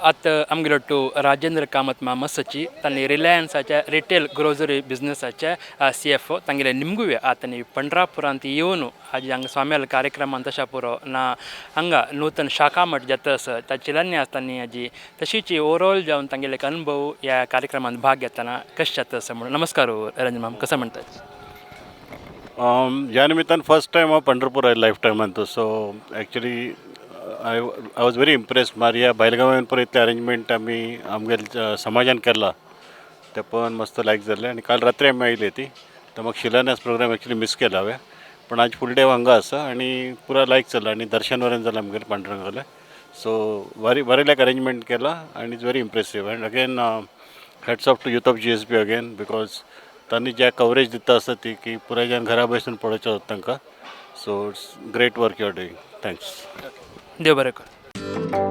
आमगेलो टू राजेंद्र कामत मामसची तनी रिलायन्सच्या retail grocery बिझनेसच्या CFO तंगिले निमगुवे आतनी पंढरापुर ಅಂತ ಇವನು आज अंग स्वाम्याल कार्यक्रम अंतशा पुरो ना अंग नूतन शाखा मठ जतस त्या चिलन्या असतानी अजी तशीची ओव्हरऑल जाऊन तंगिले अनुभव या कार्यक्रमात भाग घेताना कशा जातस म्हणून नमस्कार रंजन माम कसं म्हणतात या निमित्तानं फर्स्ट टाइम हांव पंढरपूर आयलो लायफ टायमान so actually I was very impressed Maria बायलगांवान पण इतले अरेंजमेंट आमी आमगे समाजान केला ते पण मस्त लायक जाले आणि काल रात्री आमी आयली ती तर मग शिलान्यास प्रोग्राम ॲक्च्युली मिस केला हांवें पण आज फूल डे हांगा आसा आणि पुरा लायक चल्ला आणि दर्शन वरेन जालें आमगेर पांडुरंगाले सो बरें लायक अरेंजमेंट केला आणि it's very impressive and again hats off to youth of GSB again because तांणी ज्या कवरेज दिता आसा ती की पुराय जाण घरा बसून पळोवचें होता तांकां so it's great work you are doing thanks देव बरें कर